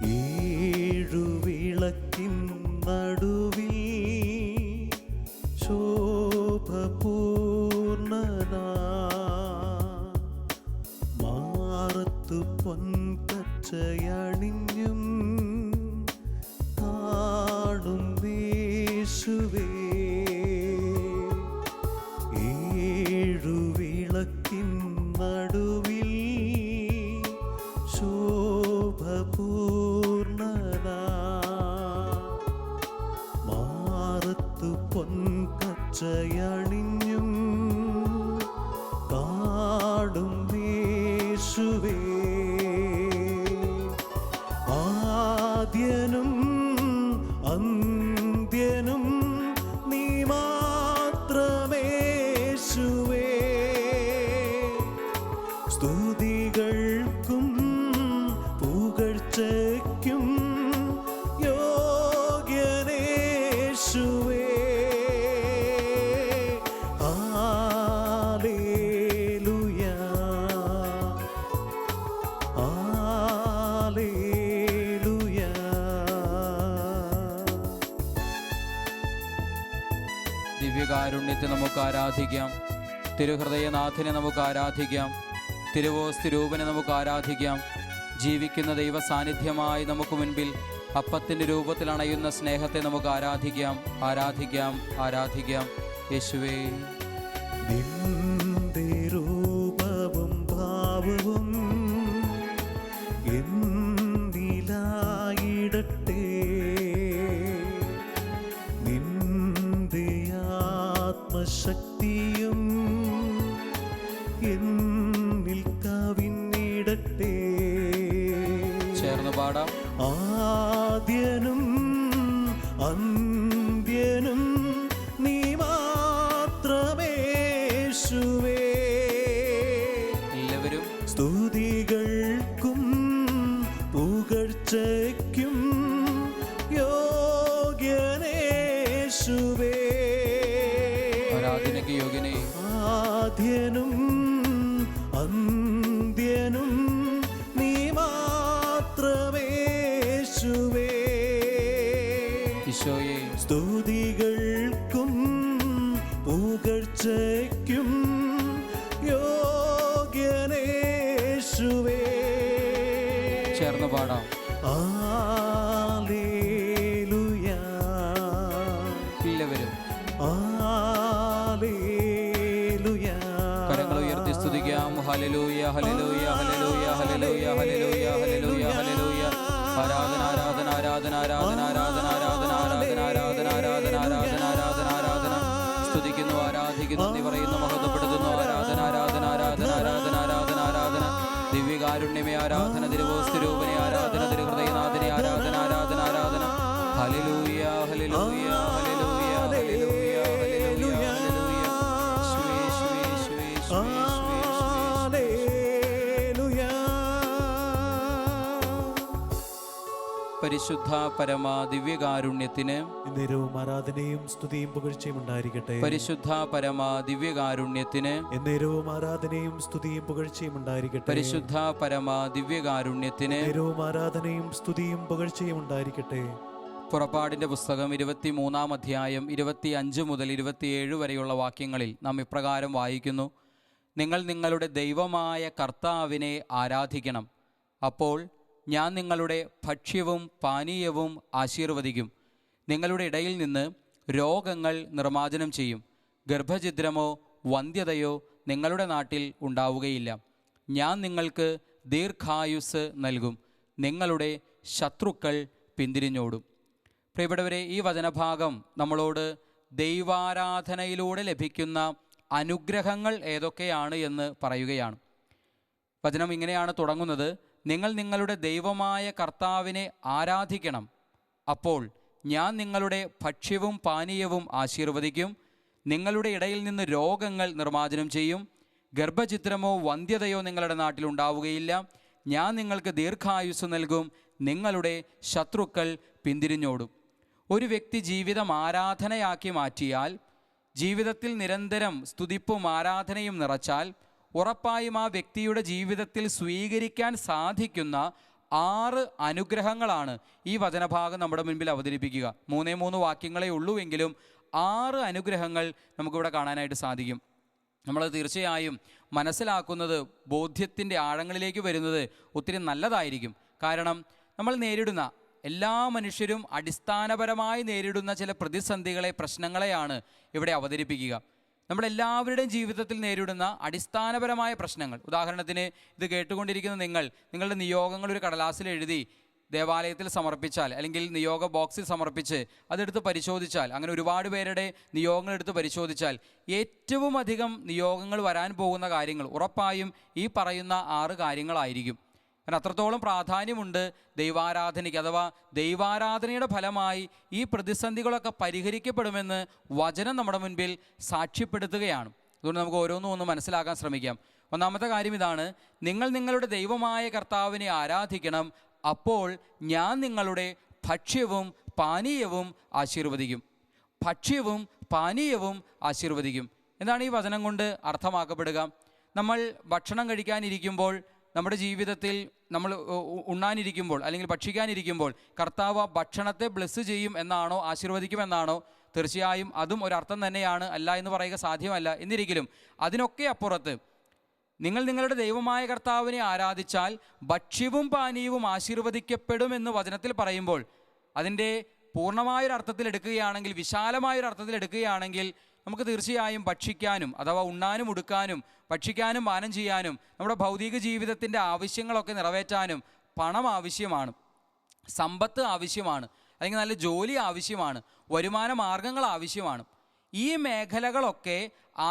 ഏഴു വിളക്കിൻ നടുവിൽ ശോഭപൂർണനാ മാറത്തു പൊൻകച്ചയണിഞ്ഞും കാണും യേശുവേ. ഏഴു വിളക്കിൻ നടുവിൽ ശോഭപൂർണനാ മാറത്തു പൊൻകച്ചയണിഞ്ഞും കാണും യേശുവേ. ആദ്യനും അന്ത്യനും നീ മാത്രമേശുവേ. സ്തുതികൾക്കും പുകഴ്ചയ്ക്കും യോഗ്യനേശുവേ. Hallelujah hallelujah. ദിവ്യകാരുണ്യത്തെ നമുക്ക് ആരാധിക്കാം. തിരുഹൃദയനാഥനെ നമുക്ക് ആരാധിക്കാം. തിരുവോസ്തിരൂപനെ നമുക്ക് ആരാധിക്കാം. ജീവിക്കുന്ന ദൈവ സാന്നിധ്യമായി നമുക്ക് മുൻപിൽ അപ്പത്തിൻ്റെ രൂപത്തിൽ അണയുന്ന സ്നേഹത്തെ നമുക്ക് ആരാധിക്കാം, ആരാധിക്കാം, ആരാധിക്കാം. യേശുവേ, നിന്റെ രൂപവും ഭാവവും എന്നിലായിടട്ടെ. നിന്റെ ആത്മശക്തിയും എന്നിൽ കവിഞ്ഞിടട്ടെ. ചേർന്ന് പാടാം. ആദ്യനും അന്ത്യനും നീ മാത്രമേശുവേ. എല്ലാവരും സ്തുതികൾക്കും പുകഴ്ചയ്ക്കും യോഗ്യനേശുവേ. ആരാധനയ്ക്ക് യോഗ്യനേ. ആദ്യനും അന്ത്യനും നീ മാത്രമേശുവേ. ഈശോയെ, സ്തുതികൾക്കും പുകഴ്ചയ്ക്കും യോഗ്യനേശുവേ. ചേർന്ന് പാടാം. ഹല്ലേലൂയ. എല്ലാവരും ഹല്ലേലൂയ. കരങ്ങൾ ഉയർത്തി സ്തുതിക്കാം. Hallelujah, hallelujah, hallelujah, hallelujah, hallelujah, hallelujah, hallelujah. ആരാധന, ആരാധന, ആരാധന, ആരാധന, ആരാധന, ആരാധന, ആരാധന, ആരാധന, ആരാധന, ആരാധന, ആരാധന, ആരാധന. സ്തുതിക്കുന്നു, ആരാധിക്കുന്നു, നീ പറയുന്നു, മഹത്വപ്പെടുത്തുന്നു. ആരാധന, ആരാധന, ആരാധന, ആരാധന, ആരാധന, ആരാധന. ദിവ്യകാരുണ്യമേ ആരാധന. തിരുവോസ്തിരൂപനെ ആരാധന. തിരുഹൃദയനാഥനെ ആരാധന, ആരാധന, ആരാധന. Hallelujah, hallelujah, hallelujah, hallelujah, hallelujah, hallelujah. യേശുവേ, യേശുവേ, യേശുവേ, യേശുവേ, യേശുവേ, യേശുവേ. പരിശുദ്ധ പരമ ദിവ്യകാരുണ്യത്തിന് എന്നേരവും ആരാധനയും സ്തുതിയും പുകഴ്ചയും ഉണ്ടായിരിക്കട്ടെ. പരിശുദ്ധ പരമ ദിവ്യകാരുണ്യത്തിന് എന്നേരവും ആരാധനയും സ്തുതിയും പുകഴ്ചയും ഉണ്ടായിരിക്കട്ടെ. പരിശുദ്ധ പരമ ദിവ്യകാരുണ്യത്തിന് എന്നേരവും ആരാധനയും സ്തുതിയും പുകഴ്ചയും ഉണ്ടായിരിക്കട്ടെ. പുറപ്പാടിൻ്റെ പുസ്തകം 23-ാം അധ്യായം 25 മുതൽ 27 വരെയുള്ള വാക്യങ്ങളിൽ നാം ഇപ്രകാരം വായിക്കുന്നു. നിങ്ങൾ നിങ്ങളുടെ ദൈവമായ കർത്താവിനെ ആരാധിക്കണം. അപ്പോൾ ഞാൻ നിങ്ങളുടെ ഭക്ഷ്യവും പാനീയവും ആശീർവദിക്കും. നിങ്ങളുടെ ഇടയിൽ നിന്ന് രോഗങ്ങൾ നിർമ്മാർജ്ജനം ചെയ്യും. ഗർഭഛിദ്രമോ വന്ധ്യതയോ നിങ്ങളുടെ നാട്ടിൽ ഉണ്ടാവുകയില്ല. ഞാൻ നിങ്ങൾക്ക് ദീർഘായുസ് നൽകും. നിങ്ങളുടെ ശത്രുക്കൾ പിന്തിരിഞ്ഞോടും. പ്രിയപ്പെട്ടവരെ, ഈ വചനഭാഗം നമ്മളോട് ദൈവാരാധനയിലൂടെ ലഭിക്കുന്ന അനുഗ്രഹങ്ങൾ ഏതൊക്കെയാണ് എന്ന് പറയുകയാണ്. വചനം ഇങ്ങനെയാണ് തുടങ്ങുന്നത്. നിങ്ങൾ നിങ്ങളുടെ ദൈവമായ കർത്താവിനെ ആരാധിക്കണം. അപ്പോൾ ഞാൻ നിങ്ങളുടെ ഭക്ഷ്യവും പാനീയവും ആശീർവദിക്കും. നിങ്ങളുടെ ഇടയിൽ നിന്ന് രോഗങ്ങൾ നിർമ്മാർജ്ജനം ചെയ്യും. ഗർഭഛിദ്രമോ വന്ധ്യതയോ നിങ്ങളുടെ നാട്ടിലുണ്ടാവുകയില്ല. ഞാൻ നിങ്ങൾക്ക് ദീർഘായുസ് നൽകും. നിങ്ങളുടെ ശത്രുക്കൾ പിന്തിരിഞ്ഞോടും. ഒരു വ്യക്തി ജീവിതം ആരാധനയാക്കി മാറ്റിയാൽ, ജീവിതത്തിൽ നിരന്തരം സ്തുതിപ്പും ആരാധനയും നിറച്ചാൽ, ഉറപ്പായും ആ വ്യക്തിയുടെ ജീവിതത്തിൽ സ്വീകരിക്കാൻ സാധിക്കുന്ന 6 അനുഗ്രഹങ്ങളാണ് ഈ വചനഭാഗം നമ്മുടെ മുൻപിൽ അവതരിപ്പിക്കുക. 3 വാക്യങ്ങളേ ഉള്ളൂ എങ്കിലും 6 അനുഗ്രഹങ്ങൾ നമുക്കിവിടെ കാണാനായിട്ട് സാധിക്കും. നമ്മൾ തീർച്ചയായും മനസ്സിലാക്കുന്നത്, ബോധ്യത്തിൻ്റെ ആഴങ്ങളിലേക്ക് വരുന്നത് ഒത്തിരി നല്ലതായിരിക്കും. കാരണം നമ്മൾ നേരിടുന്ന എല്ലാ മനുഷ്യരും അടിസ്ഥാനപരമായി നേരിടുന്ന ചില പ്രതിസന്ധികളെ, പ്രശ്നങ്ങളെയാണ് ഇവിടെ അവതരിപ്പിക്കുക. നമ്മളെല്ലാവരുടെയും ജീവിതത്തിൽ നേരിടുന്ന അടിസ്ഥാനപരമായ പ്രശ്നങ്ങൾ. ഉദാഹരണത്തിന്, ഇത് കേട്ടുകൊണ്ടിരിക്കുന്ന നിങ്ങളുടെ നിയോഗങ്ങൾ ഒരു കടലാസിൽ എഴുതി ദേവാലയത്തിൽ സമർപ്പിച്ചാൽ, അല്ലെങ്കിൽ നിയോഗ ബോക്സിൽ സമർപ്പിച്ച് അതെടുത്ത് പരിശോധിച്ചാൽ, അങ്ങനെ ഒരുപാട് പേരുടെ നിയോഗങ്ങൾ എടുത്ത് പരിശോധിച്ചാൽ ഏറ്റവും അധികം നിയോഗങ്ങൾ വരാൻ പോകുന്ന കാര്യങ്ങൾ ഉറപ്പായും ഈ പറയുന്ന 6 കാര്യങ്ങളായിരിക്കും. കാരണം അത്രത്തോളം പ്രാധാന്യമുണ്ട് ദൈവാരാധനയ്ക്ക്. അഥവാ ദൈവാരാധനയുടെ ഫലമായി ഈ പ്രതിസന്ധികളൊക്കെ പരിഹരിക്കപ്പെടുമെന്ന് വചനം നമ്മുടെ മുൻപിൽ സാക്ഷ്യപ്പെടുത്തുകയാണ്. അതുകൊണ്ട് നമുക്ക് ഓരോന്നും മനസ്സിലാക്കാൻ ശ്രമിക്കാം. ഒന്നാമത്തെ കാര്യം ഇതാണ്: നിങ്ങൾ നിങ്ങളുടെ ദൈവമായ കർത്താവിനെ ആരാധിക്കണം, അപ്പോൾ ഞാൻ നിങ്ങളുടെ ഭക്ഷ്യവും പാനീയവും ആശീർവദിക്കും. ഭക്ഷ്യവും പാനീയവും ആശീർവദിക്കും. എന്താണ് ഈ വചനം കൊണ്ട് അർത്ഥമാക്കപ്പെടുക? നമ്മൾ ഭക്ഷണം കഴിക്കാനിരിക്കുമ്പോൾ, നമ്മുടെ ജീവിതത്തിൽ നമ്മൾ ഉണ്ണാനിരിക്കുമ്പോൾ അല്ലെങ്കിൽ ഭക്ഷിക്കാനിരിക്കുമ്പോൾ കർത്താവ് ഭക്ഷണത്തെ ബ്ലെസ് ചെയ്യും എന്നാണോ, ആശീർവദിക്കുമെന്നാണോ? തീർച്ചയായും അതും ഒരർത്ഥം തന്നെയാണ്, അല്ല എന്ന് പറയുക സാധ്യമല്ല. എന്നിരിക്കലും അതിനൊക്കെ അപ്പുറത്ത് നിങ്ങൾ നിങ്ങളുടെ ദൈവമായ കർത്താവിനെ ആരാധിച്ചാൽ ഭക്ഷ്യവും പാനീയവും ആശീർവദിക്കപ്പെടുമെന്ന് വചനത്തിൽ പറയുമ്പോൾ, അതിൻ്റെ പൂർണ്ണമായൊരർത്ഥത്തിൽ എടുക്കുകയാണെങ്കിൽ, വിശാലമായൊരർത്ഥത്തിൽ എടുക്കുകയാണെങ്കിൽ, നമുക്ക് തീർച്ചയായും ഭക്ഷിക്കാനും അഥവാ ഉണ്ണാനും ഉടുക്കാനും ഭക്ഷിക്കാനും പാനം ചെയ്യാനും നമ്മുടെ ഭൗതിക ജീവിതത്തിൻ്റെ ആവശ്യങ്ങളൊക്കെ നിറവേറ്റാനും പണം ആവശ്യമാണ്, സമ്പത്ത് ആവശ്യമാണ്, അല്ലെങ്കിൽ നല്ല ജോലി ആവശ്യമാണ്, വരുമാന മാർഗങ്ങൾ ആവശ്യമാണ്. ഈ മേഖലകളൊക്കെ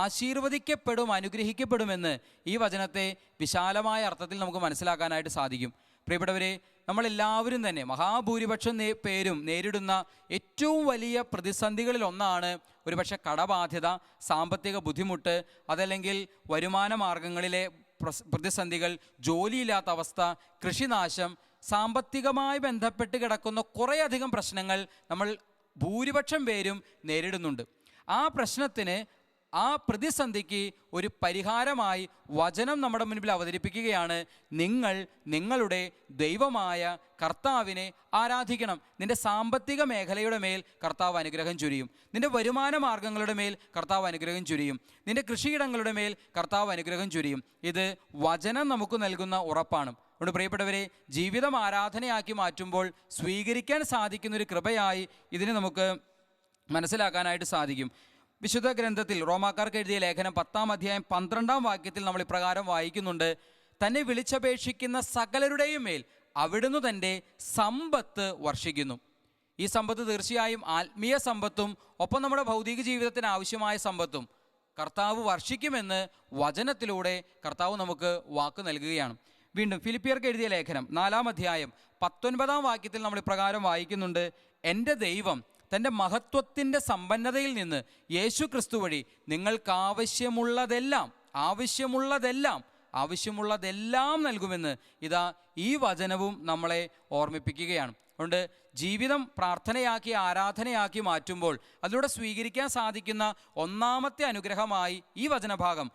ആശീർവദിക്കപ്പെടും, അനുഗ്രഹിക്കപ്പെടുമെന്ന് ഈ വചനത്തെ വിശാലമായ അർത്ഥത്തിൽ നമുക്ക് മനസ്സിലാക്കാനായിട്ട് സാധിക്കും. പ്രിയപ്പെട്ടവരെ, നമ്മളെല്ലാവരും തന്നെ മഹാഭൂരിപക്ഷം പേരും നേരിടുന്ന ഏറ്റവും വലിയ പ്രതിസന്ധികളിലൊന്നാണ് ഒരുപക്ഷെ കടബാധ്യത, സാമ്പത്തിക ബുദ്ധിമുട്ട്, അതല്ലെങ്കിൽ വരുമാന മാർഗങ്ങളിലെ പ്രതിസന്ധികൾ, ജോലിയില്ലാത്ത അവസ്ഥ, കൃഷിനാശം, സാമ്പത്തികമായി ബന്ധപ്പെട്ട് കിടക്കുന്ന കുറേയധികം പ്രശ്നങ്ങൾ നമ്മൾ ഭൂരിപക്ഷം പേരും നേരിടുന്നുണ്ട്. ആ പ്രശ്നത്തിന്, ആ പ്രതിസന്ധിക്ക് ഒരു പരിഹാരമായി വചനം നമ്മുടെ മുൻപിൽ അവതരിപ്പിക്കുകയാണ്: നിങ്ങൾ നിങ്ങളുടെ ദൈവമായ കർത്താവിനെ ആരാധിക്കണം. നിന്റെ സാമ്പത്തിക മേഖലയുടെ മേൽ കർത്താവ് അനുഗ്രഹം ചൊരിയും. നിന്റെ വരുമാന മാർഗങ്ങളുടെ മേൽ കർത്താവ് അനുഗ്രഹം ചൊരിയും. നിന്റെ കൃഷിയിടങ്ങളുടെ മേൽ കർത്താവ് അനുഗ്രഹം ചൊരിയും. ഇത് വചനം നമുക്ക് നൽകുന്ന ഉറപ്പാണ്. അതുകൊണ്ട് പ്രിയപ്പെട്ടവരെ, ജീവിതം ആരാധനയാക്കി മാറ്റുമ്പോൾ സ്വീകരിക്കാൻ സാധിക്കുന്നൊരു കൃപയായി ഇതിനെ നമുക്ക് മനസ്സിലാക്കാനായിട്ട് സാധിക്കും. വിശുദ്ധ ഗ്രന്ഥത്തിൽ റോമാക്കാർക്ക് എഴുതിയ ലേഖനം 10-ാം അധ്യായം 12-ാം വാക്യത്തിൽ നമ്മൾ ഇപ്രകാരം വായിക്കുന്നുണ്ട്: തന്നെ വിളിച്ചപേക്ഷിക്കുന്ന സകലരുടെയും മേൽ അവിടുന്ന് തൻ്റെ സമ്പത്ത് വർഷിക്കുന്നു. ഈ സമ്പത്ത് തീർച്ചയായും ആത്മീയ സമ്പത്തും ഒപ്പം നമ്മുടെ ഭൗതിക ജീവിതത്തിന് ആവശ്യമായ സമ്പത്തും കർത്താവ് വർഷിക്കുമെന്ന് വചനത്തിലൂടെ കർത്താവ് നമുക്ക് വാക്ക് നൽകുകയാണ്. വീണ്ടും ഫിലിപ്പിയർക്ക് എഴുതിയ ലേഖനം 4-ാം അധ്യായം 19-ാം വാക്യത്തിൽ നമ്മൾ ഇപ്രകാരം വായിക്കുന്നുണ്ട്: എൻ്റെ ദൈവം തൻ്റെ മഹത്വത്തിൻ്റെ സമ്പന്നതയിൽ നിന്ന് യേശു ക്രിസ്തു വഴി നിങ്ങൾക്ക് ആവശ്യമുള്ളതെല്ലാം നൽകുമെന്ന് ഇതാ ഈ വചനവും നമ്മളെ ഓർമ്മിപ്പിക്കുകയാണ്. അതുകൊണ്ട് ജീവിതം പ്രാർത്ഥനയാക്കി, ആരാധനയാക്കി മാറ്റുമ്പോൾ അതിലൂടെ സ്വീകരിക്കാൻ സാധിക്കുന്ന ഒന്നാമത്തെ അനുഗ്രഹമായി ഈ വചനഭാഗം,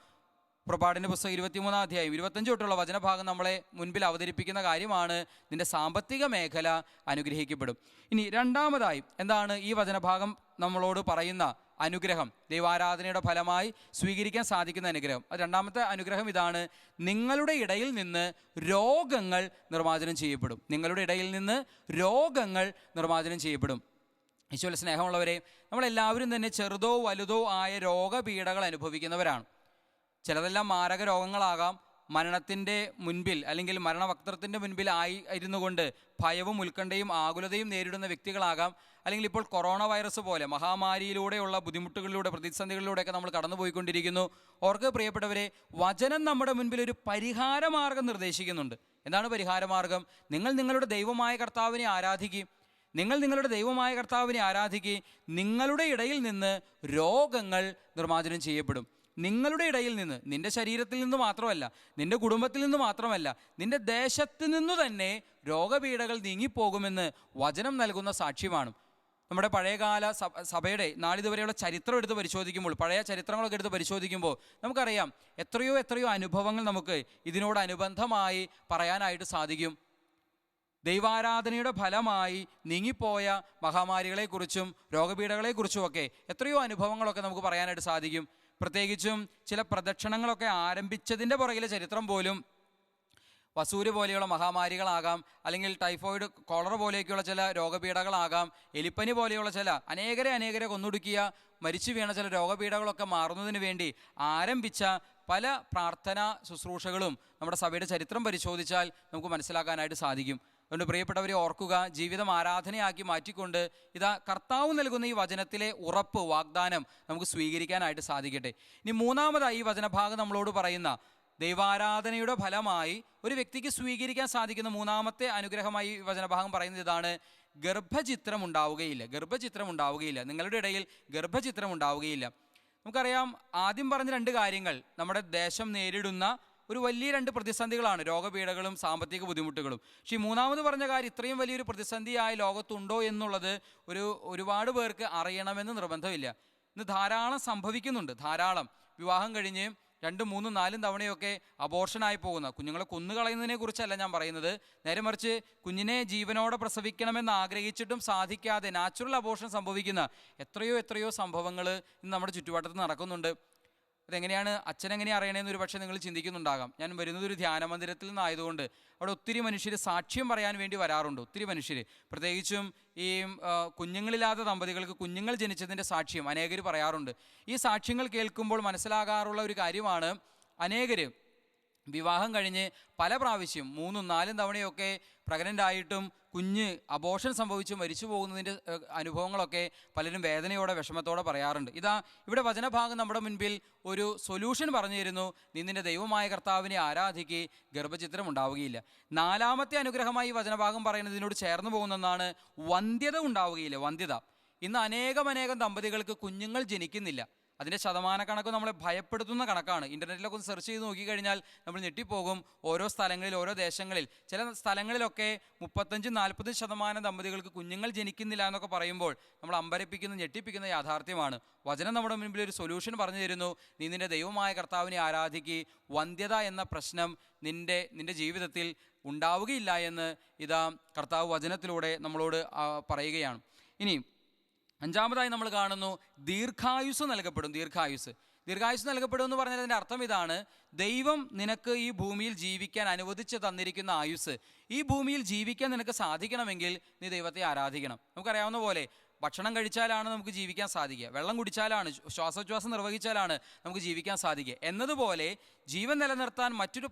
പുറപ്പാടിൻ്റെ പുസ്തകം 23-ാം അധ്യായം 25 തൊട്ടുള്ള വചനഭാഗം നമ്മളെ മുൻപിൽ അവതരിപ്പിക്കുന്ന കാര്യമാണ്: നിന്റെ സാമ്പത്തിക മേഖല അനുഗ്രഹിക്കപ്പെടും. ഇനി രണ്ടാമതായി എന്താണ് ഈ വചനഭാഗം നമ്മളോട് പറയുന്ന അനുഗ്രഹം? ദൈവാരാധനയുടെ ഫലമായി സ്വീകരിക്കാൻ സാധിക്കുന്ന അനുഗ്രഹം. രണ്ടാമത്തെ അനുഗ്രഹം ഇതാണ്: നിങ്ങളുടെ ഇടയിൽ നിന്ന് രോഗങ്ങൾ നിർമ്മാർജ്ജനം ചെയ്യപ്പെടും. നിങ്ങളുടെ ഇടയിൽ നിന്ന് രോഗങ്ങൾ നിർമ്മാർജ്ജനം ചെയ്യപ്പെടും. ഈശോയിൽ സ്നേഹമുള്ളവരെ, നമ്മളെല്ലാവരും തന്നെ ചെറുതോ വലുതോ ആയ രോഗപീഠകൾ അനുഭവിക്കുന്നവരാണ്. ചിലതെല്ലാം മാരക രോഗങ്ങളാകാം. മരണത്തിൻ്റെ മുൻപിൽ അല്ലെങ്കിൽ മരണവക്ത്രത്തിൻ്റെ മുൻപിൽ ഇരുന്നു കൊണ്ട് ഭയവും ഉത്കണ്ഠയും ആകുലതയും നേരിടുന്ന വ്യക്തികളാകാം. അല്ലെങ്കിൽ ഇപ്പോൾ കൊറോണ വൈറസ് പോലെ മഹാമാരിയിലൂടെയുള്ള ബുദ്ധിമുട്ടുകളിലൂടെ, പ്രതിസന്ധികളിലൂടെയൊക്കെ നമ്മൾ കടന്നുപോയിക്കൊണ്ടിരിക്കുന്നു. ഓർക്ക് പ്രിയപ്പെട്ടവരെ, വചനം നമ്മുടെ മുൻപിൽ ഒരു പരിഹാരമാർഗം നിർദ്ദേശിക്കുന്നുണ്ട്. എന്താണ് പരിഹാരമാർഗം? നിങ്ങൾ നിങ്ങളുടെ ദൈവമായ കർത്താവിനെ ആരാധിക്കുക. നിങ്ങളുടെ ഇടയിൽ നിന്ന് രോഗങ്ങൾ നിർമ്മാർജ്ജനം ചെയ്യപ്പെടും. നിങ്ങളുടെ ഇടയിൽ നിന്ന്, നിന്റെ ശരീരത്തിൽ നിന്ന് മാത്രമല്ല, നിന്റെ കുടുംബത്തിൽ നിന്ന് മാത്രമല്ല, നിന്റെ ദേശത്ത് നിന്നു തന്നെ രോഗപീഠകൾ നീങ്ങിപ്പോകുമെന്ന് വചനം നൽകുന്ന സാക്ഷ്യമാണ്. നമ്മുടെ പഴയകാല സഭയുടെ നാളിതുവരെയുള്ള ചരിത്രം എടുത്ത് പരിശോധിക്കുമ്പോൾ, പഴയ ചരിത്രങ്ങളൊക്കെ എടുത്ത് പരിശോധിക്കുമ്പോൾ നമുക്കറിയാം എത്രയോ അനുഭവങ്ങൾ നമുക്ക് ഇതിനോടനുബന്ധമായി പറയാനായിട്ട് സാധിക്കും. ദൈവാരാധനയുടെ ഫലമായി നീങ്ങിപ്പോയ മഹാമാരികളെക്കുറിച്ചും രോഗപീഠകളെക്കുറിച്ചുമൊക്കെ എത്രയോ അനുഭവങ്ങളൊക്കെ നമുക്ക് പറയാനായിട്ട് സാധിക്കും. പ്രത്യേകിച്ചും ചില പ്രദക്ഷിണങ്ങളൊക്കെ ആരംഭിച്ചതിൻ്റെ പുറകിലെ ചരിത്രം പോലും വസൂര് പോലെയുള്ള മഹാമാരികളാകാം, അല്ലെങ്കിൽ ടൈഫോയിഡ്, കോളറ പോലെയൊക്കെയുള്ള ചില രോഗപീഠകളാകാം, എലിപ്പനി പോലെയുള്ള ചില അനേകരെ കൊന്നൊടുക്കിയ മരിച്ചു വീണ ചില രോഗപീഠകളൊക്കെ മാറുന്നതിന് വേണ്ടി ആരംഭിച്ച പല പ്രാർത്ഥനാ ശുശ്രൂഷകളും നമ്മുടെ സഭയുടെ ചരിത്രം പരിശോധിച്ചാൽ നമുക്ക് മനസ്സിലാക്കാനായിട്ട് സാധിക്കും. അതുകൊണ്ട് പ്രിയപ്പെട്ടവരെ ഓർക്കുക, ജീവിതം ആരാധനയാക്കി മാറ്റിക്കൊണ്ട് ഇതാ കർത്താവ് നൽകുന്ന ഈ വചനത്തിലെ ഉറപ്പ്, വാഗ്ദാനം നമുക്ക് സ്വീകരിക്കാനായിട്ട് സാധിക്കട്ടെ. ഇനി മൂന്നാമതായി ഈ വചനഭാഗം നമ്മളോട് പറയുന്ന ദൈവാരാധനയുടെ ഫലമായി ഒരു വ്യക്തിക്ക് സ്വീകരിക്കാൻ സാധിക്കുന്ന മൂന്നാമത്തെ അനുഗ്രഹമായി വചനഭാഗം പറയുന്നത് ഇതാണ്: ഗർഭചിത്രം ഉണ്ടാവുകയില്ല. നിങ്ങളുടെ ഇടയിൽ ഗർഭചിത്രം ഉണ്ടാവുകയില്ല. നമുക്കറിയാം, ആദ്യം പറഞ്ഞ രണ്ട് കാര്യങ്ങൾ നമ്മുടെ ദേശം നേരിടുന്ന ഒരു വലിയ രണ്ട് പ്രതിസന്ധികളാണ്, രോഗപീഠകളും സാമ്പത്തിക ബുദ്ധിമുട്ടുകളും. പക്ഷേ ഈ മൂന്നാമത് പറഞ്ഞ കാര്യം ഇത്രയും വലിയൊരു പ്രതിസന്ധിയായി ലോകത്തുണ്ടോ എന്നുള്ളത് ഒരുപാട് പേർക്ക് അറിയണമെന്ന് നിർബന്ധമില്ല. ഇന്ന് ധാരാളം സംഭവിക്കുന്നുണ്ട്. ധാരാളം വിവാഹം കഴിഞ്ഞ് 2, 3, 4 തവണയൊക്കെ അബോർഷനായി പോകുന്ന കുഞ്ഞുങ്ങളെ കൊന്നുകളയുന്നതിനെ കുറിച്ചല്ല ഞാൻ പറയുന്നത്. നേരെ മറിച്ച് കുഞ്ഞിനെ ജീവനോടെ പ്രസവിക്കണമെന്ന് ആഗ്രഹിച്ചിട്ടും സാധിക്കാതെ നാച്ചുറൽ അബോർഷൻ സംഭവിക്കുന്ന എത്രയോ സംഭവങ്ങൾ ഇന്ന് നമ്മുടെ ചുറ്റുവട്ടത്ത് നടക്കുന്നുണ്ട്. അതെങ്ങനെയാണ്, അച്ഛനെങ്ങനെയാണ് അറിയണമെന്ന് ഒരു പക്ഷേ നിങ്ങൾ ചിന്തിക്കുന്നുണ്ടാകാം. ഞാൻ വരുന്നതൊരു ധ്യാന മന്ദിരത്തിൽ നിന്നായതുകൊണ്ട് അവിടെ ഒത്തിരി മനുഷ്യർ സാക്ഷ്യം പറയാൻ വേണ്ടി വരാറുണ്ട്. ഒത്തിരി മനുഷ്യർ, പ്രത്യേകിച്ചും ഈ കുഞ്ഞുങ്ങളില്ലാത്ത ദമ്പതികൾക്ക് കുഞ്ഞുങ്ങൾ ജനിച്ചതിൻ്റെ സാക്ഷ്യം അനേകർ പറയാറുണ്ട്. ഈ സാക്ഷ്യങ്ങൾ കേൾക്കുമ്പോൾ മനസ്സിലാകാറുള്ള ഒരു കാര്യമാണ്, അനേകർ വിവാഹം കഴിഞ്ഞ് പല പ്രാവശ്യം 3, 4 തവണയൊക്കെ പ്രഗ്നൻ്റ് ആയിട്ടും കുഞ്ഞ് അബോർഷൻ സംഭവിച്ച് മരിച്ചു പോകുന്നതിൻ്റെ അനുഭവങ്ങളൊക്കെ പലരും വേദനയോടെ, വിഷമത്തോടെ പറയാറുണ്ട്. ഇതാ ഇവിടെ വചനഭാഗം നമ്മുടെ മുൻപിൽ ഒരു സൊല്യൂഷൻ പറഞ്ഞു തരുന്നു: നീ നിൻ്റെ ദൈവമായ കർത്താവിനെ ആരാധിക്ക്, ഗർഭചിത്രം ഉണ്ടാവുകയില്ല. നാലാമത്തെ അനുഗ്രഹമായി വചനഭാഗം പറയുന്നത് ഇതിനോട് ചേർന്ന് പോകുന്നതാണ്: വന്ധ്യത ഉണ്ടാവുകയില്ല. വന്ധ്യത. ഇന്ന് അനേകം ദമ്പതികൾക്ക് കുഞ്ഞുങ്ങൾ ജനിക്കുന്നില്ല. അതിൻ്റെ ശതമാനക്കണക്ക് നമ്മളെ ഭയപ്പെടുത്തുന്ന കണക്കാണ്. ഇൻ്റർനെറ്റിലൊക്കെ ഒന്ന് സെർച്ച് ചെയ്ത് നോക്കിക്കഴിഞ്ഞാൽ നമ്മൾ ഞെട്ടിപ്പോകും. ഓരോ സ്ഥലങ്ങളിൽ, ഓരോ ദേശങ്ങളിൽ, ചില സ്ഥലങ്ങളിലൊക്കെ 35-40% ദമ്പതികൾക്ക് കുഞ്ഞുങ്ങൾ ജനിക്കുന്നില്ല എന്നൊക്കെ പറയുമ്പോൾ നമ്മൾ അമ്പരപ്പിക്കുന്ന, ഞെട്ടിപ്പിക്കുന്ന യാഥാർത്ഥ്യമാണ്. വചനം നമ്മുടെ മുൻപിൽ ഒരു സൊല്യൂഷൻ പറഞ്ഞു തരുന്നു: നീ നിൻ്റെ ദൈവമായ കർത്താവിനെ ആരാധിക്ക്, വന്ധ്യത എന്ന പ്രശ്നം നിൻ്റെ ജീവിതത്തിൽ ഉണ്ടാവുകയില്ല എന്ന് ഇതാ കർത്താവ് വചനത്തിലൂടെ നമ്മളോട് പറയുകയാണ്. ഇനി 5-മതായി നമ്മൾ കാണുന്നു, ദീർഘായുസ് നൽകപ്പെടും. ദീർഘായുസ് നൽകപ്പെടും എന്ന് പറഞ്ഞാൽ അതിൻ്റെ അർത്ഥം ഇതാണ്: ദൈവം നിനക്ക് ഈ ഭൂമിയിൽ ജീവിക്കാൻ അനുവദിച്ച് തന്നിരിക്കുന്ന ആയുസ്, ഈ ഭൂമിയിൽ ജീവിക്കാൻ നിനക്ക് സാധിക്കണമെങ്കിൽ നീ ദൈവത്തെ ആരാധിക്കണം. നമുക്കറിയാവുന്ന പോലെ ഭക്ഷണം കഴിച്ചാലാണ് നമുക്ക് ജീവിക്കാൻ സാധിക്കുക, വെള്ളം കുടിച്ചാലാണ്, ശ്വാസോച്ഛ്വാസം നിർവഹിച്ചാലാണ് നമുക്ക് ജീവിക്കാൻ സാധിക്കുക. എന്നതുപോലെ ജീവൻ നിലനിർത്താൻ മറ്റൊരു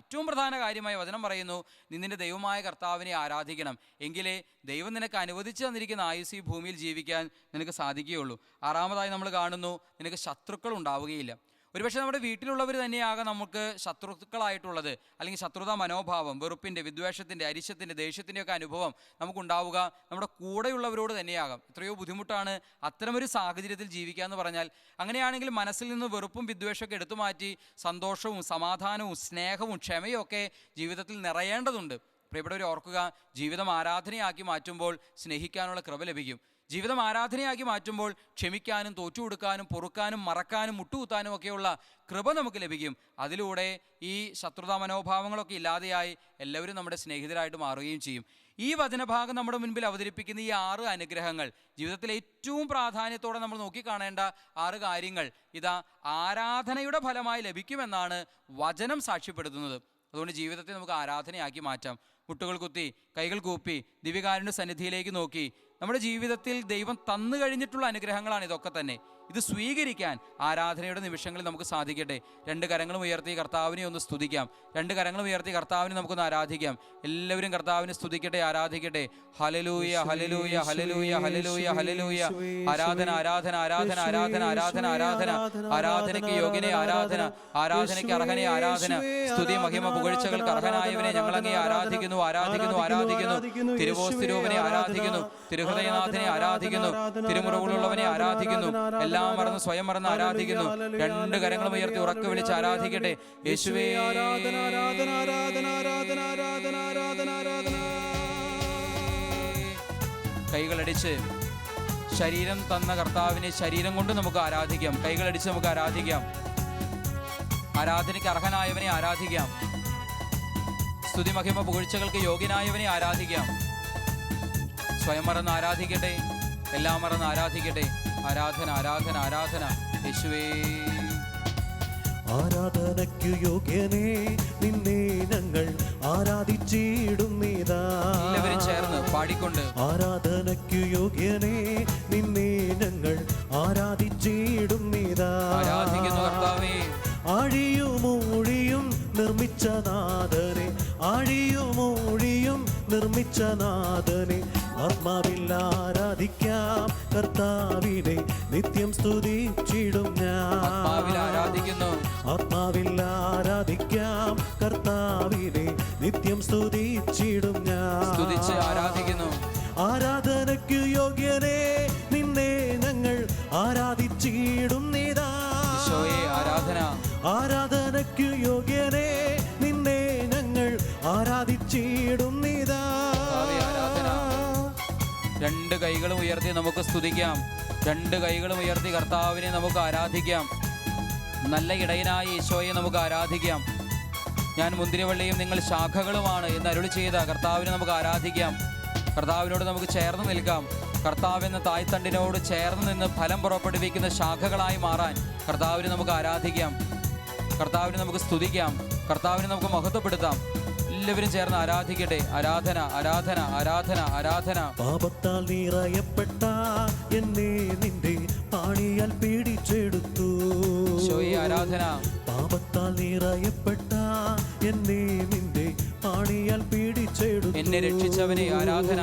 ഏറ്റവും പ്രധാന കാര്യമായി വചനം പറയുന്നു: നീ നിൻ്റെ ദൈവമായ കർത്താവിനെ ആരാധിക്കണം. എങ്കിലേ ദൈവം നിനക്ക് അനുവദിച്ച് തന്നിരിക്കുന്ന ആയുസ് ഈ ഭൂമിയിൽ ജീവിക്കാൻ നിനക്ക് സാധിക്കുകയുള്ളൂ. 6-മതായി നമ്മൾ കാണുന്നു, നിനക്ക് ശത്രുക്കൾ ഉണ്ടാവുകയില്ല. ഒരുപക്ഷെ നമ്മുടെ വീട്ടിലുള്ളവർ തന്നെയാകാം നമുക്ക് ശത്രുക്കളായിട്ടുള്ളത്, അല്ലെങ്കിൽ ശത്രുതാ മനോഭാവം, വെറുപ്പിൻ്റെ, വിദ്വേഷത്തിൻ്റെ, അരിശത്തിൻ്റെ, ദേഷ്യത്തിൻ്റെയൊക്കെ അനുഭവം നമുക്കുണ്ടാവുക നമ്മുടെ കൂടെയുള്ളവരോട് തന്നെയാകാം. എത്രയോ ബുദ്ധിമുട്ടാണ് അത്തരമൊരു സാഹചര്യത്തിൽ ജീവിക്കുക എന്ന് പറഞ്ഞാൽ. അങ്ങനെയാണെങ്കിൽ മനസ്സിൽ നിന്ന് വെറുപ്പും വിദ്വേഷമൊക്കെ എടുത്തു മാറ്റി സന്തോഷവും സമാധാനവും സ്നേഹവും ക്ഷമയും ഒക്കെ ജീവിതത്തിൽ നിറയേണ്ടതുണ്ട്. പ്രിയപ്പെട്ടവരെ ഓർക്കുക, ജീവിതം ആരാധനയാക്കി മാറ്റുമ്പോൾ സ്നേഹിക്കാനുള്ള കൃപ ലഭിക്കും. ജീവിതം ആരാധനയാക്കി മാറ്റുമ്പോൾ ക്ഷമിക്കാനും, തോറ്റുകൊടുക്കാനും, പൊറുക്കാനും, മറക്കാനും, മുട്ടുകുത്താനും ഒക്കെയുള്ള കൃപ നമുക്ക് ലഭിക്കും. അതിലൂടെ ഈ ശത്രുതാ മനോഭാവങ്ങളൊക്കെ ഇല്ലാതെയായി എല്ലാവരും നമ്മുടെ സ്നേഹിതരായിട്ട് മാറുകയും ചെയ്യും. ഈ വചനഭാഗം നമ്മുടെ മുൻപിൽ അവതരിപ്പിക്കുന്ന ഈ 6 അനുഗ്രഹങ്ങൾ, ജീവിതത്തിലെ ഏറ്റവും പ്രാധാന്യത്തോടെ നമ്മൾ നോക്കിക്കാണേണ്ട 6 കാര്യങ്ങൾ ഇതാ ആരാധനയുടെ ഫലമായി ലഭിക്കുമെന്നാണ് വചനം സാക്ഷ്യപ്പെടുത്തുന്നത്. അതുകൊണ്ട് ജീവിതത്തെ നമുക്ക് ആരാധനയാക്കി മാറ്റാം. മുട്ടുകൾ കുത്തി, കൈകൾ കൂപ്പി, ദിവ്യകാരുണ്യ സന്നിധിയിലേക്ക് നോക്കി നമ്മുടെ ജീവിതത്തിൽ ദൈവം തന്നു കഴിഞ്ഞിട്ടുള്ള അനുഗ്രഹങ്ങളാണ് ഇതൊക്കെ തന്നെ. ഇത് സ്വീകരിക്കാൻ ആരാധനയുടെ നിമിഷങ്ങളിൽ നമുക്ക് സാധിക്കട്ടെ. 2 കരങ്ങളും ഉയർത്തി കർത്താവിനെ ഒന്ന് സ്തുതിക്കാം. 2 കരങ്ങളും ഉയർത്തി കർത്താവിനെ നമുക്കൊന്ന് ആരാധിക്കാം. എല്ലാവരും കർത്താവിനെ സ്തുതിക്കട്ടെ, ആരാധിക്കട്ടെ. Hallelujah, hallelujah, hallelujah, hallelujah, hallelujah. ആരാധന, ആരാധന, ആരാധന, ആരാധന, ആരാധന, ആരാധന. ആരാധനയ്ക്ക് യോഗ്യനെ ആരാധന, ആരാധനയ്ക്ക് അർഹനെ ആരാധന. സ്തുതി, മഹിമ, പുകഴ്ചകൾക്ക് അർഹനായവനെ ഞങ്ങളങ്ങേ ആരാധിക്കുന്നു, ആരാധിക്കുന്നു, ആരാധിക്കുന്നു. തിരുവോസ്തിരൂപനെ ആരാധിക്കുന്നു, തിരുഹൃദയനാഥനെ ആരാധിക്കുന്നു, തിരുമുറകളുള്ളവനെ ആരാധിക്കുന്നു. എല്ലാം മറന്ന്, സ്വയം മറന്ന് ആരാധിക്കുന്നു. 2 കരങ്ങളും ഉയർത്തി ഉറക്കെ വിളിച്ച് ആരാധിക്കട്ടെ. യേശുവേ, ആരാധന, ആരാധന, ആരാധന, ആരാധന, ആരാധന, ആരാധന, ആരാധന. കൈകളടിച്ച് ശരീരം തന്ന കർത്താവിനെ ശരീരം കൊണ്ട് നമുക്ക് ആരാധിക്കാം. കൈകളടിച്ച് നമുക്ക് ആരാധിക്കാം. ആരാധനയ്ക്ക് അർഹനായവനെ ആരാധിക്കാം. സ്തുതി മഹിമ പുകഴ്ചകൾക്ക് യോഗ്യനായവനെ ആരാധിക്കാം. സ്വയം മറന്ന് ആരാധിക്കട്ടെ, എല്ലാം മറന്ന് ആരാധിക്കട്ടെ. ആരാധന ആരാധന ആരാധന യേശുവേ. ആരാധനയ്ക്കു യോഗ്യനേ നിന്നെ ഞങ്ങൾ ആരാധിച്ചിടുന്നീതാ. എല്ലാവരും ചേർന്ന് പാടിക്കൊണ്ട് ആരാധനയ്ക്കു യോഗ്യനേ നിന്നെ ഞങ്ങൾ ആരാധിച്ചിടുന്നീതാ. ആരാധിക്കുന്നു കർത്താവേ. ആഴിയുമൂഴിയും നിർമ്മിച്ച നാഥനെ, ആഴിയുമൂഴിയും നിർമ്മിച്ച നാഥനെ, ആത്മാവിൽ ആരാധിക്കാം കർത്താവിനെ, നിത്യം സ്തുതിച്ചിടും ഞാൻ. ആത്മാവിൽ ആരാധിക്കുന്നു, ആത്മാവിൽ ആരാധിക്കാം കർത്താവിനെ, നിത്യം സ്തുതിച്ചിടും ഞാൻ. സ്തുതിച്ച് ആരാധിക്കുന്നു. ആരാധനയ്ക്കു യോഗ്യനേ നിന്നെ ഞങ്ങൾ ആരാധിച്ചിടുന്നീതാ. ഈശോയെ ആരാധന. ആരാധനയ്ക്കു യോഗ്യനേ നിന്നെ ഞങ്ങൾ ആരാധിച്ചിടുന്നീതാ. ആരാധന. രണ്ട് കൈകളും ഉയർത്തി നമുക്ക് സ്തുതിക്കാം. രണ്ട് കൈകളും ഉയർത്തി കർത്താവിനെ നമുക്ക് ആരാധിക്കാം. നല്ല ഇടയനായ ഈശോയെ നമുക്ക് ആരാധിക്കാം. ഞാൻ മുന്തിരിവള്ളിയും നിങ്ങൾ ശാഖകളുമാണ് എന്ന് അരുളി ചെയ്ത കർത്താവിനെ നമുക്ക് ആരാധിക്കാം. കർത്താവിനോട് നമുക്ക് ചേർന്ന് നിൽക്കാം. കർത്താവെന്ന തായ്തണ്ടിനോട് ചേർന്ന് നിന്ന് ഫലം പുറപ്പെടുവിക്കുന്ന ശാഖകളായി മാറാൻ കർത്താവിനെ നമുക്ക് ആരാധിക്കാം. കർത്താവിനെ നമുക്ക് സ്തുതിക്കാം. കർത്താവിനെ നമുക്ക് മഹത്വപ്പെടുത്താം. എല്ലാവരും ചേർന്ന് ആരാധിക്കട്ടെ. ആരാധന ആരാധന ആരാധന ആരാധന. പാപത്താൽ നിറയപ്പെട്ട എന്നെ നിന്റെ പാണിയാൽ പീഡിച്ചെടുത്തു. ആരാധന. പാപത്താൽ നിറയപ്പെട്ട എന്നെ നിന്റെ പാണിയാൽ പീഡിച്ചെടുത്തു. എന്നെ രക്ഷിച്ചവനെ ആരാധന.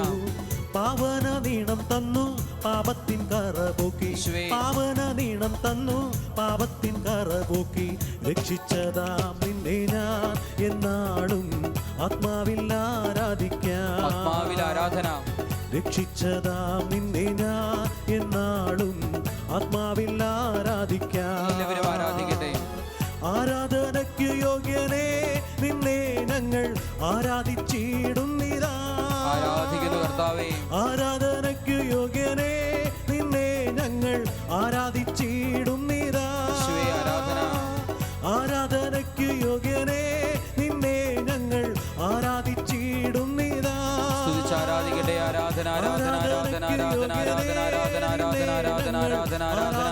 പാവന നീണം തന്നു പാപത്തിൻ കറപോക്കി, പാവന നീണം തന്നു പാപത്തിൻ കറപോക്കി, രക്ഷിച്ചതാം നിന്നെ ഞാൻ എന്നാളും ആത്മാവിൽ ആരാധിക്കാം. ആത്മാവിൽ ആരാധന. രക്ഷിച്ചതാം നിന്നെ ഞാൻ എന്നാളും ആത്മാവിൽ ആരാധിക്കാം. എല്ലാവരും ആരാധിക്കട്ടെ. ആരാധനയ്ക്കു യോഗ്യനേ നിന്നെ ഞങ്ങൾ ആരാധിച്ചിടുന്നീതാ. ആരാധിക്കുന്നു കർത്താവേ. ആരാധനയ്ക്കു യോഗ്യനേ നിന്നെ ഞങ്ങൾ ആരാധിച്ചിടുന്നീതാ. ആരാധന. ആരാധനയ്ക്കു യോഗ്യനേ നിന്നെ ഞങ്ങൾ ആരാധിച്ചിടുന്നീതാ. സ്തുതിച്ചാരാധിക്കട്ടെ. ആരാധന ആരാധന ആരാധന ആരാധന ആരാധന ആരാധന ആരാധന ആരാധന ആരാധന ആരാധന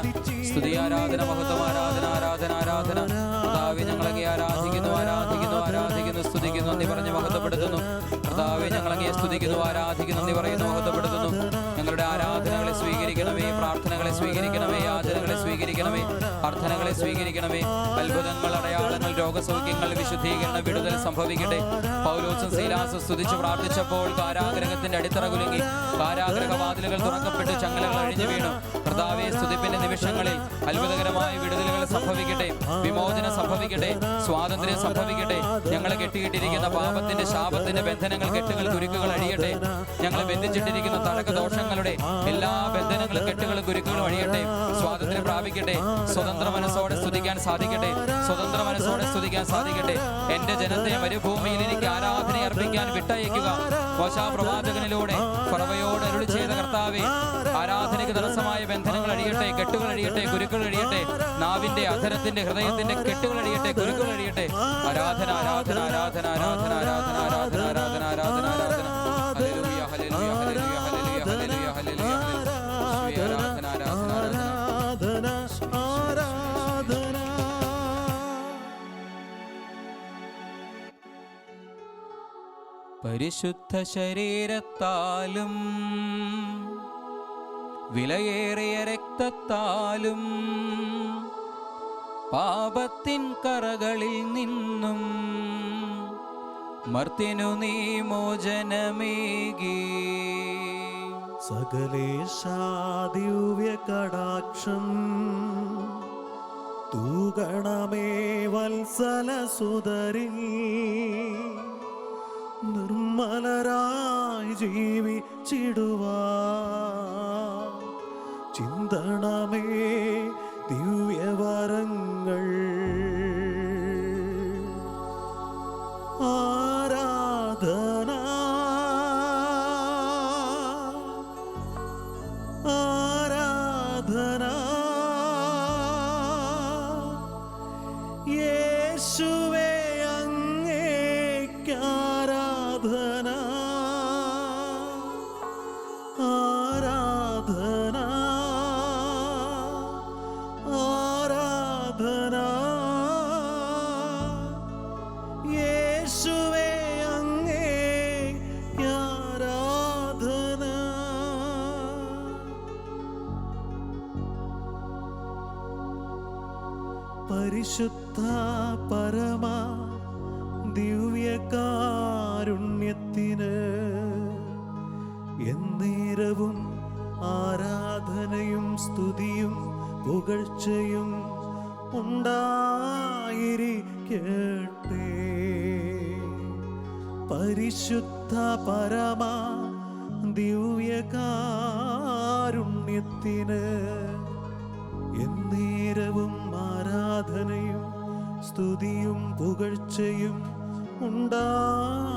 സ്തുതി ആരാധന മഹത്വം ആരാധന ആരാധന ആരാധന. കർത്താവേ ഞങ്ങളങ്ങേ ആരാധിക്കുന്നു ആരാധിക്കുന്നു ആരാധിക്കുന്നു സ്തുതിക്കുന്നു നന്ദി പറഞ്ഞ് മഹത്വപ്പെടുത്തുന്നു. കർത്താവേ ഞങ്ങളങ്ങേ സ്തുതിക്കുന്നു ആരാധിക്കുന്നു നന്ദി പറയുന്നു മഹത്വപ്പെടുത്തുന്നു. ഞങ്ങളുടെ ആരാധനകളെ സ്വീകരിക്കണമേ, പ്രാർത്ഥനകളെ സ്വീകരിക്കണമേ, യാചനകളെ സ്വീകരിക്കണമേ, പ്രാർത്ഥനകളെ സ്വീകരിക്കണമേ. അത്ഭുതങ്ങൾ, അടയാളങ്ങൾ, രോഗസൗഖ്യങ്ങൾ, വിശുദ്ധീകരണ, വിടുതൽ സംഭവിക്കട്ടെ. പൗലോസും സീലാസും സ്തുതിച്ച് പ്രാർത്ഥിച്ചപ്പോൾ കാരാഗ്രഹത്തിന്റെ അടിത്തറ കുലുങ്ങി, കാരാഗ്രഹവാതിലുകൾ തുറക്കപ്പെട്ടു, ചങ്ങലകൾ അഴിഞ്ഞു വീണു. കർത്താവേ സ്തുതിപ്പിന്റെ നിമിഷങ്ങളിൽ അത്ഭുതകരമായ വിടുതലുകൾ സംഭവിക്കട്ടെ, വിമോചനം സംഭവിക്കട്ടെ, സ്വാതന്ത്ര്യം സംഭവിക്കട്ടെ. ഞങ്ങളെ കെട്ടിയിട്ടിരിക്കുന്ന പാപത്തിന്റെ ശാപത്തിന്റെ ബന്ധനങ്ങൾ, കെട്ടുകൾ, കുരുക്കുകൾ അഴിയട്ടെ. ഞങ്ങളെ ബന്ധിച്ചിട്ടിരിക്കുന്ന തടക്കദോഷങ്ങളുടെ എല്ലാ ബന്ധനങ്ങളും, കെട്ടുകളും, കുരുക്കുകളും അഴിയട്ടെ. സ്വാതന്ത്ര്യം പ്രാപിക്കട്ടെ. സ്വതന്ത്ര മനസ്സോടെ സ്തുതിക്കാൻ സാധിക്കട്ടെ. സ്വതന്ത്ര മനസ്സോടെ സ്തുതിക്കാൻ സാധിക്കട്ടെ. എന്റെ ജനത്തെ മരുഭൂമിയിൽ എനിക്ക് ആരാധന അർപ്പിക്കാൻ വിട്ടയക്കുക. മോശെ പ്രവാചകനിലൂടെ ഫറവയോട് അരുളി ചെയ്ത കർത്താവേ, ആരാധനയ്ക്ക് തടസ്സമായ ബന്ധനങ്ങൾ അഴിയട്ടെ, കെട്ടുകൾ അഴിയട്ടെ, കുരുക്കുകൾ അഴിയട്ടെ. നാവിന്റെ, അധരത്തിന്റെ, ഹൃദയത്തിന്റെ കെട്ടുകൾ അഴിയട്ടെ, കുരുക്കുകൾ അഴിയട്ടെ. ആരാധന ആരാധന ആരാധന ആരാധന ആരാധന ആരാധന ആരാധന ആരാധന ആരാധന. Hallelujah hallelujah hallelujah hallelujah hallelujah hallelujah. ആരാധന ആരാധന ആരാധന ആരാധന. പരിശുദ്ധ ശരീരത്താലും വിലയേറിയ രക്തത്താലും പാപത്തിൻ കറകളിൽ നിന്നും മർത്യനു നീ മോചനമേകി. സകലേശാ ദിവ്യ കടാക്ഷം തൂകണമേ വത്സലസുതരിൽ, നിർമ്മലരായി ജീവിച്ചിടുവാൻ ചിന്തണമേ ദിവ്യവരങ്ങൾ. ആരാധന ആരാധന യേശുവേ അങ്ങേയ്ക്കാ പരിശുദ്ധ പരമ ദിവ്യകാരുണ്യത്തിന് എന്നേരവും ആരാധനയും സ്തുതിയും പുകഴ്ചയും ഉണ്ടായിരിക്കട്ടെ. പരിശുദ്ധ പരമ ദിവ്യകാരുണ്യത്തിന് എന്നേരവും ആരാധനയും സ്തുതിയും പുകഴ്ചയും ഉണ്ടായിരിക്കട്ടെ.